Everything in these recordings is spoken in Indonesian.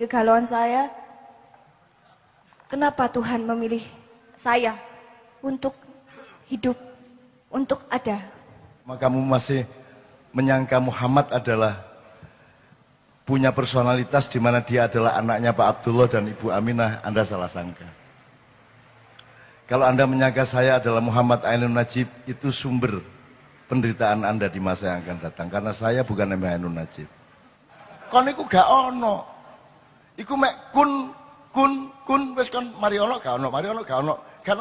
kegalauan saya, kenapa Tuhan memilih saya untuk hidup, untuk ada. Maka kamu masih menyangka Muhammad adalah punya personalitas di mana dia adalah anaknya Pak Abdullah dan Ibu Aminah, Anda salah sangka. Kalau Anda menyangka saya adalah Muhammad Ainun Najib, itu sumber penderitaan Anda di masa yang akan datang. Karena saya bukan Mbah Ainun Najib. Kon iku gak ono. Iku mek kun wis kon mari ono gak ono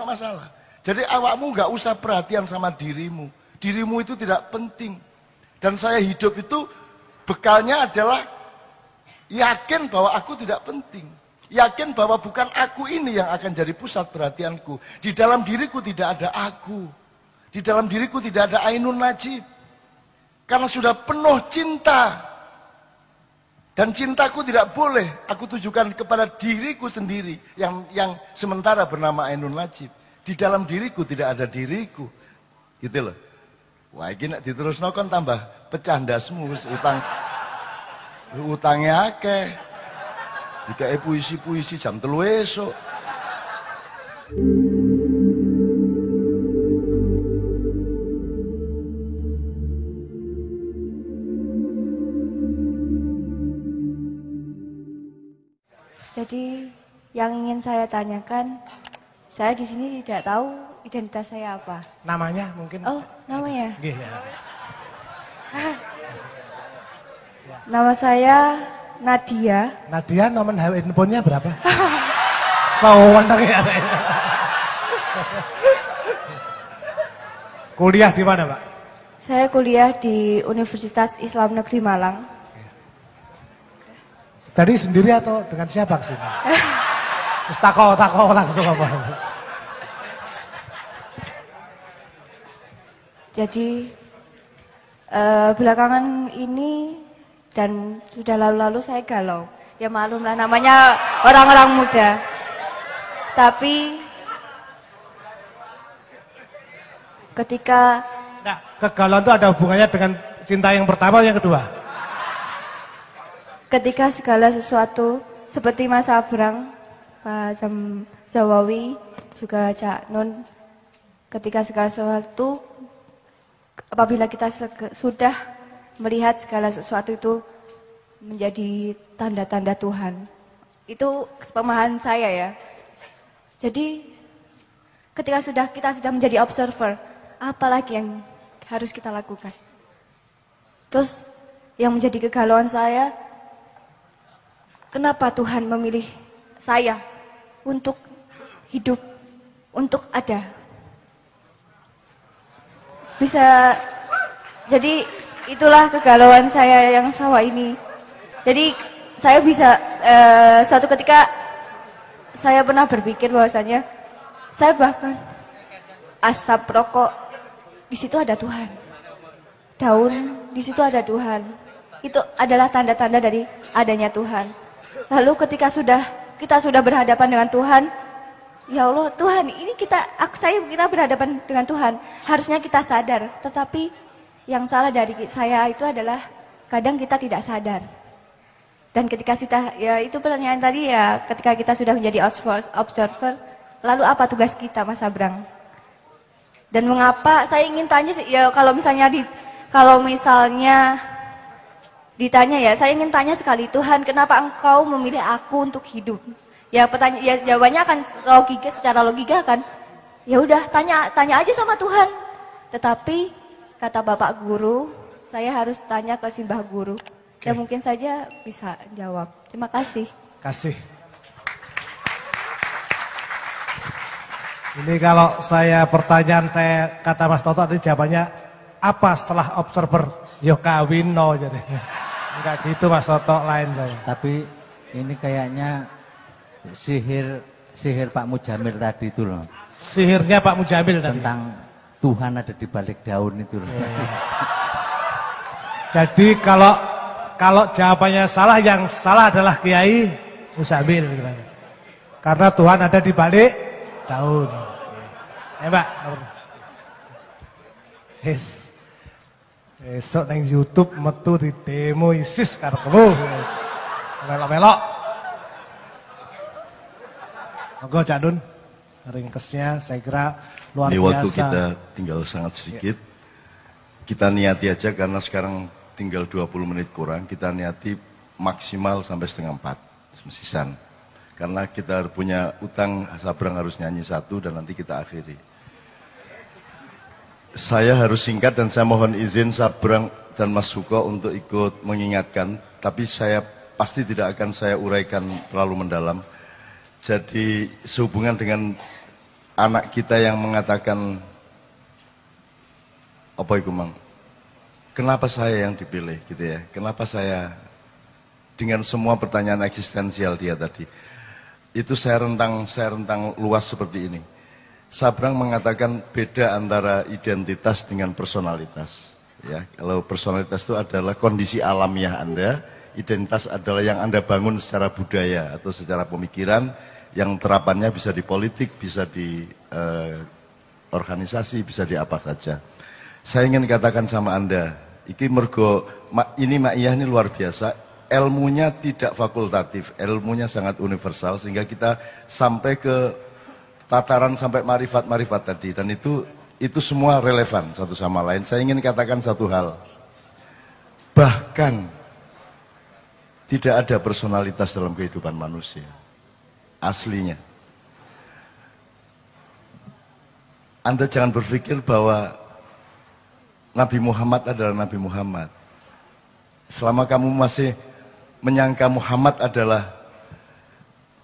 masalah. Jadi awakmu gak usah perhatian sama dirimu. Dirimu itu tidak penting. Dan saya hidup itu bekalnya adalah yakin bahwa aku tidak penting. Yakin bahwa bukan aku ini yang akan jadi pusat perhatianku. Di dalam diriku tidak ada aku. Di dalam diriku tidak ada Ainun Najib. Karena sudah penuh cinta. Dan cintaku tidak boleh aku tujukan kepada diriku sendiri yang sementara bernama Ainun Najib. Di dalam diriku tidak ada diriku. Gitu loh. Wah, ini nek diterusno kon tambah pecah ndasmu wis utangnya akeh. Dikae puisi-puisi jam 3 esuk. Jadi yang ingin saya tanyakan, saya di sini tidak tahu identitas saya apa. Namanya mungkin? Oh, namanya? Nggih, ya. Nama saya Nadia. Nadia, nomor handphonenya berapa? Sowan ya. Kuliah di mana, Pak? Saya kuliah di Universitas Islam Negeri Malang. Tadi sendiri atau dengan siapa kesini? Terus tako langsung apa? Jadi belakangan ini dan sudah lalu-lalu saya galau. Ya maklumlah namanya orang-orang muda. Tapi ketika kegalauan itu ada hubungannya dengan cinta yang pertama atau yang kedua? Ketika segala sesuatu seperti Mas Abrang, Pak Zawawi, juga Cak Nun, ketika segala sesuatu, apabila kita sudah melihat segala sesuatu itu menjadi tanda-tanda Tuhan. Itu pemahaman saya ya. Jadi ketika kita sudah menjadi observer, apa lagi yang harus kita lakukan? Terus yang menjadi kegalauan saya, kenapa Tuhan memilih saya untuk hidup, untuk ada? Bisa, jadi itulah kegalauan saya yang sama ini. Jadi saya bisa, suatu ketika saya pernah berpikir bahwasanya, saya bahkan asap rokok, di situ ada Tuhan. Daun, di situ ada Tuhan. Itu adalah tanda-tanda dari adanya Tuhan. Lalu ketika kita sudah berhadapan dengan Tuhan, ya Allah Tuhan, ini kita berhadapan dengan Tuhan. Harusnya kita sadar, tetapi yang salah dari saya itu adalah kadang kita tidak sadar. Dan ketika ya itu pertanyaan tadi ya, ketika kita sudah menjadi observer, lalu apa tugas kita, Mas Abrang? Dan mengapa saya ingin tanya ya, kalau misalnya ditanya ya, saya ingin tanya sekali, Tuhan, kenapa Engkau memilih aku untuk hidup? Ya jawabannya akan secara logika kan. Ya udah, tanya aja sama Tuhan. Tetapi kata Bapak Guru, saya harus tanya ke Simbah Guru. Ya mungkin saja bisa jawab. Terima kasih. Kasih. Ini kalau pertanyaan saya kata Mas Toto tadi jawabannya apa setelah observer? Yo kawin no jadi. Enggak gitu Mas Toto, lain saya. Tapi ini kayaknya sihir Pak Mujamil tadi itu loh. Sihirnya Pak Mujamil tadi. Tentang Tuhan ada di balik daun itu loh. Jadi kalau jawabannya salah, yang salah adalah Kiai Mujamil gitu kan. Karena Tuhan ada di balik daun. Mbak. Besok nang YouTube metu di demo ISIS karepmu. Melok-melok. Monggo Cak Dun, ringkesnya saya kira luar Ini biasa. waktu kita tinggal sangat sedikit. Kita niati aja karena sekarang tinggal 20 menit kurang. Kita niati maksimal sampai setengah 4 sesisan. Karena kita punya utang, Sabrang harus nyanyi satu dan nanti kita akhiri. Saya harus singkat dan saya mohon izin Sabrang dan Mas Suko untuk ikut mengingatkan. Tapi saya pasti tidak akan saya uraikan terlalu mendalam. Jadi sehubungan dengan anak kita yang mengatakan, apa itu Mang? Kenapa saya yang dipilih gitu ya? Kenapa saya dengan semua pertanyaan eksistensial dia tadi? Itu saya rentang luas seperti ini. Sabrang mengatakan beda antara identitas dengan personalitas. Ya, kalau personalitas itu adalah kondisi alamiah Anda, identitas adalah yang Anda bangun secara budaya atau secara pemikiran, yang terapannya bisa di politik, bisa di organisasi, bisa di apa saja. Saya ingin katakan sama Anda, ini Ma'iyah ini luar biasa, ilmunya tidak fakultatif, ilmunya sangat universal, sehingga kita sampai ke tataran sampai marifat-marifat tadi, dan itu semua relevan satu sama lain. Saya ingin katakan satu hal, bahkan tidak ada personalitas dalam kehidupan manusia, aslinya. Anda jangan berpikir bahwa Nabi Muhammad adalah Nabi Muhammad. Selama kamu masih menyangka Muhammad adalah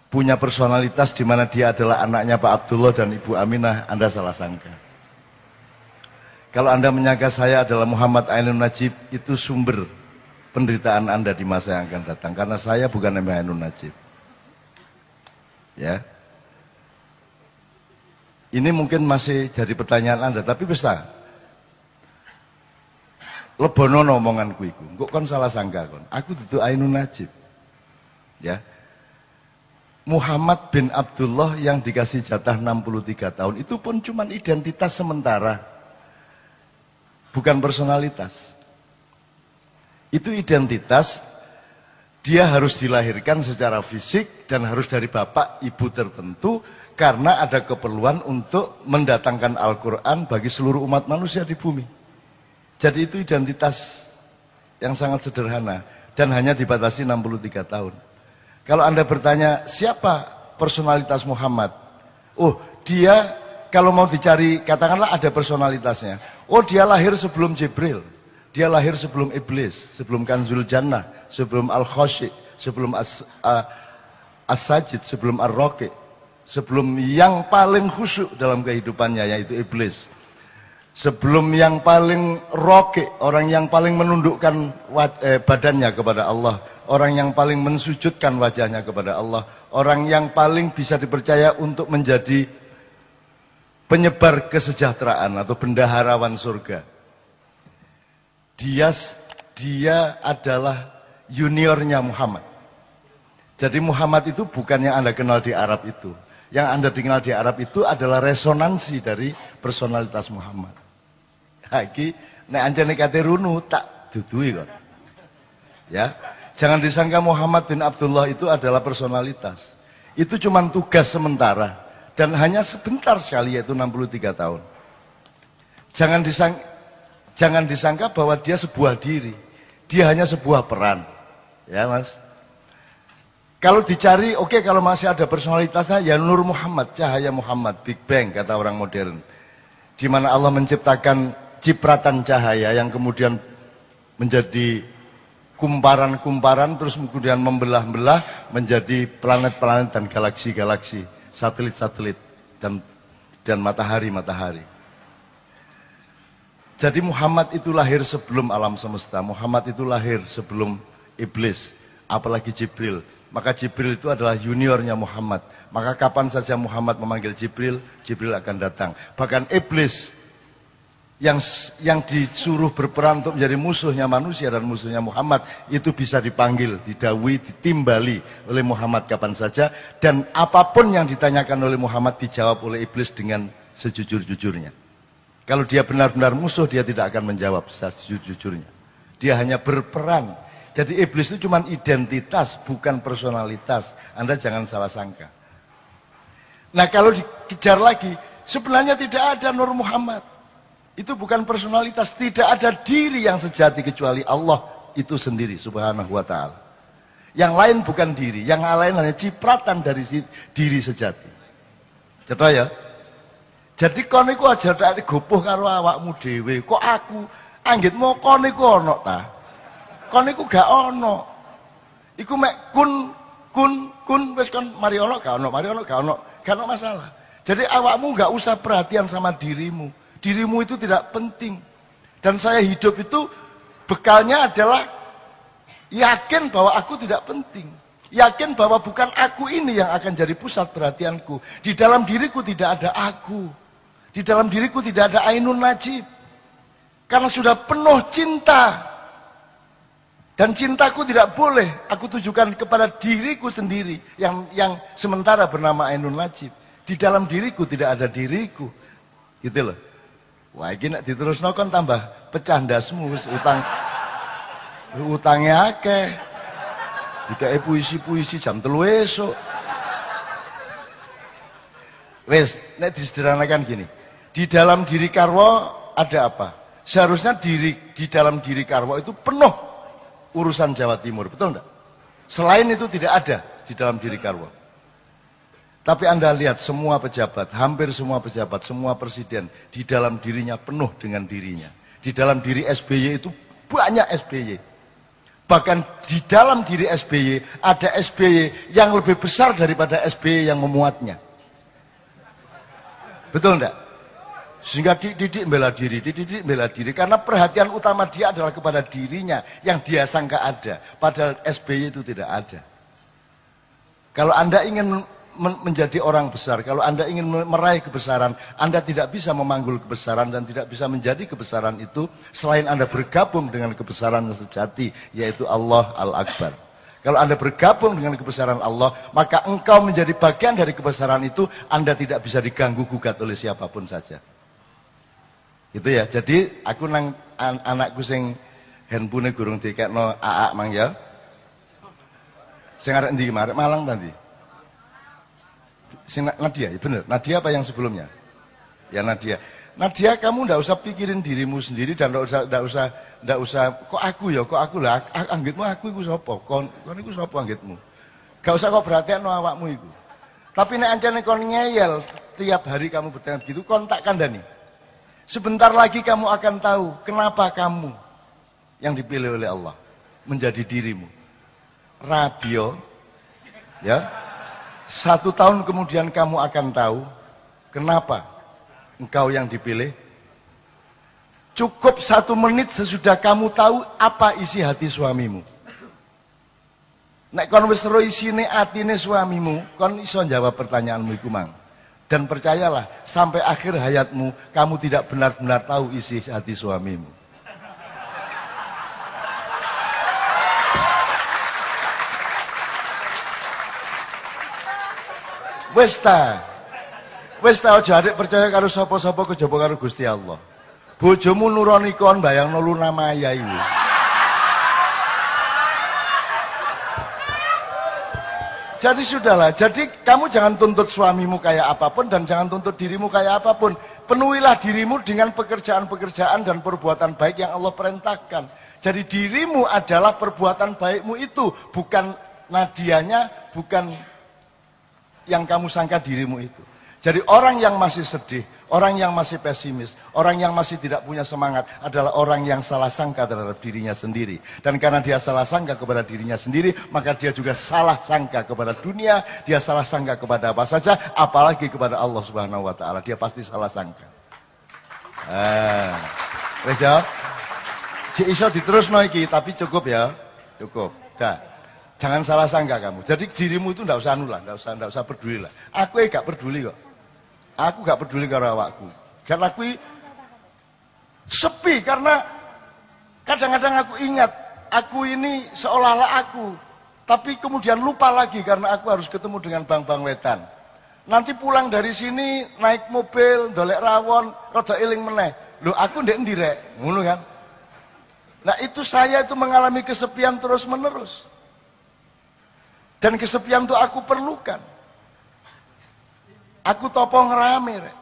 punya personalitas di mana dia adalah anaknya Pak Abdullah dan Ibu Aminah, Anda salah sangka. Kalau Anda menyangka saya adalah Muhammad Ainun Najib, itu sumber penderitaan Anda di masa yang akan datang. Karena saya bukan Nabi Ainun Najib. Ya. Ini mungkin masih jadi pertanyaan Anda, tapi bisa. Lebono omonganku iku. Kok kon salah sangka kon? Aku dudu Ainun Najib. Ya. Muhammad bin Abdullah yang dikasih jatah 63 tahun itu pun cuma identitas sementara. Bukan personalitas. Itu identitas, dia harus dilahirkan secara fisik dan harus dari bapak ibu tertentu karena ada keperluan untuk mendatangkan Al-Quran bagi seluruh umat manusia di bumi. Jadi itu identitas yang sangat sederhana dan hanya dibatasi 63 tahun. Kalau Anda bertanya, siapa personalitas Muhammad? Oh, dia kalau mau dicari, katakanlah ada personalitasnya. Oh, dia lahir sebelum Jibril. Dia lahir sebelum Iblis, sebelum Kanzul Jannah, sebelum Al-Khoshi, sebelum As-Sajid, sebelum Ar-Roqi, sebelum yang paling khusyuk dalam kehidupannya, yaitu Iblis. Sebelum yang paling roke, orang yang paling menundukkan badannya kepada Allah, orang yang paling mensujudkan wajahnya kepada Allah, orang yang paling bisa dipercaya untuk menjadi penyebar kesejahteraan atau bendaharawan surga. Dia adalah juniornya Muhammad. Jadi Muhammad itu bukan yang Anda kenal di Arab itu. Yang Anda kenal di Arab itu adalah resonansi dari personalitas Muhammad. Lagi, nek anjane kate runu tak dudui kok. Ya, jangan disangka Muhammad bin Abdullah itu adalah personalitas. Itu cuma tugas sementara dan hanya sebentar sekali, yaitu 63 tahun. Jangan disangka bahwa dia sebuah diri. Dia hanya sebuah peran. Ya, Mas. Kalau dicari, oke, kalau masih ada personalitasnya, ya Nur Muhammad, cahaya Muhammad, Big Bang kata orang modern. Di mana Allah menciptakan cipratan cahaya yang kemudian menjadi kumparan-kumparan, terus kemudian membelah-belah menjadi planet-planet dan galaksi-galaksi, satelit-satelit dan matahari-matahari. Jadi Muhammad itu lahir sebelum alam semesta, Muhammad itu lahir sebelum Iblis, apalagi Jibril. Maka Jibril itu adalah juniornya Muhammad. Maka kapan saja Muhammad memanggil Jibril, Jibril akan datang. Bahkan Iblis yang disuruh berperan untuk menjadi musuhnya manusia dan musuhnya Muhammad, itu bisa dipanggil, didawui, ditimbali oleh Muhammad kapan saja, dan apapun yang ditanyakan oleh Muhammad dijawab oleh Iblis dengan sejujur-jujurnya. Kalau dia benar-benar musuh, dia tidak akan menjawab sejujur-jujurnya. Dia hanya berperan. Jadi Iblis itu cuma identitas, bukan personalitas. Anda jangan salah sangka. Nah kalau dikejar lagi, sebenarnya tidak ada Nur Muhammad. Itu bukan personalitas, tidak ada diri yang sejati kecuali Allah itu sendiri subhanahu wa ta'ala. Yang lain bukan diri, yang lain hanya cipratan dari diri sejati. Cetok ya? Jadi kon iku aja tak gopoh karo awakmu dhewe. Kok aku anggitmu kon iku ana ta? Kon iku gak ana. Iku mek kun wis kon mari ana gak ana, mari ana gak ana, gak ana masalah. Jadi awakmu gak usah perhatian sama dirimu. Dirimu itu tidak penting. Dan saya hidup itu bekalnya adalah yakin bahwa aku tidak penting. Yakin bahwa bukan aku ini yang akan jadi pusat perhatianku. Di dalam diriku tidak ada aku. Di dalam diriku tidak ada Ainun Najib. Karena sudah penuh cinta. Dan cintaku tidak boleh aku tujukan kepada diriku sendiri. Yang sementara bernama Ainun Najib. Di dalam diriku tidak ada diriku. Gitu loh. Wah ini diterusno kon tambah pecah ndasmu. Utangnya akeh. Dikae puisi-puisi jam 3 esuk. Wes, nek disederhanakan gini. Di dalam diri Karwo ada apa? Seharusnya di dalam diri Karwo itu penuh urusan Jawa Timur, betul enggak? Selain itu tidak ada di dalam diri Karwo. Tapi Anda lihat semua pejabat, hampir semua pejabat, semua presiden di dalam dirinya penuh dengan dirinya. Di dalam diri SBY itu banyak SBY. Bahkan di dalam diri SBY ada SBY yang lebih besar daripada SBY yang memuatnya. Betul enggak? Sehingga dididik bela diri. Karena perhatian utama dia adalah kepada dirinya yang dia sangka ada. Padahal SBY itu tidak ada. Kalau Anda ingin menjadi orang besar, kalau Anda ingin meraih kebesaran, Anda tidak bisa memanggul kebesaran dan tidak bisa menjadi kebesaran itu selain Anda bergabung dengan kebesaran yang sejati, yaitu Allah Al-Akbar. Kalau Anda bergabung dengan kebesaran Allah, maka engkau menjadi bagian dari kebesaran itu, Anda tidak bisa diganggu gugat oleh siapapun saja. Gitu ya. Jadi aku nang anakku sing handphone gurung dikekno AA mang ya. Sing arek ndi arek Malang tadi. Sing Nadia, ya bener. Nadia apa yang sebelumnya? Ya Nadia. Nadia, kamu ndak usah pikirin dirimu sendiri dan ndak usah kok aku ya, kok aku lah, anggitmu aku iku sapa? Kon iku sapa anggitmu? Gak usah kok perhatian awakmu iku. Tapi nek ancane kon ngeyel tiap hari kamu bertanya begitu, kon tak kandhani. Sebentar lagi kamu akan tahu kenapa kamu yang dipilih oleh Allah menjadi dirimu. Radio, ya. 1 tahun kemudian kamu akan tahu kenapa engkau yang dipilih. Cukup 1 menit sesudah kamu tahu apa isi hati suamimu. Nek kon wis ro isine atine suamimu, kon iso jawab pertanyaanmu iku mang. Dan percayalah, sampai akhir hayatmu, kamu tidak benar-benar tahu isi hati suamimu. Wes ta aja adik percaya karo sapa-sapa kejaba karo Gusti Allah. Bojomu nuroni kon bayangno Luna Maya iku. Jadi sudahlah, jadi kamu jangan tuntut suamimu kayak apapun dan jangan tuntut dirimu kayak apapun. Penuhilah dirimu dengan pekerjaan-pekerjaan dan perbuatan baik yang Allah perintahkan. Jadi dirimu adalah perbuatan baikmu itu, bukan Nadianya, bukan yang kamu sangka dirimu itu. Jadi orang yang masih sedih, orang yang masih pesimis, orang yang masih tidak punya semangat adalah orang yang salah sangka terhadap dirinya sendiri. Dan karena dia salah sangka kepada dirinya sendiri, maka dia juga salah sangka kepada dunia, dia salah sangka kepada apa saja, apalagi kepada Allah Subhanahu wa taala. Dia pasti salah sangka. Wes ya. Cik iso diterusno iki, tapi cukup ya. Cukup. Dah. Jangan salah sangka kamu. Jadi dirimu itu enggak usah anu lah, enggak usah peduli lah. Aku gak peduli kok. Aku gak peduli karo awakku. Karena aku sepi karena kadang-kadang aku ingat aku ini seolah-olah aku, tapi kemudian lupa lagi karena aku harus ketemu dengan bang-bang wetan. Nanti pulang dari sini naik mobil, dolek rawon, rada eling meneh. Loh aku ndek endi rek? Ngono kan? Nah, itu saya itu mengalami kesepian terus-menerus. Dan kesepian itu aku perlukan. Aku topo ngerame, Rek.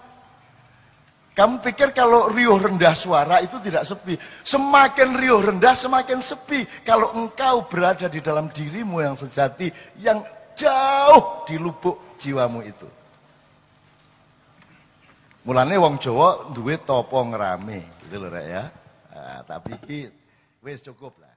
Kamu pikir kalau riuh rendah suara itu tidak sepi. Semakin riuh rendah, semakin sepi. Kalau engkau berada di dalam dirimu yang sejati, yang jauh di lubuk jiwamu itu. Mulane wong Jawa duwe topo ngerame, gitu loh Rek ya. Nah, tapi wis cukup lah.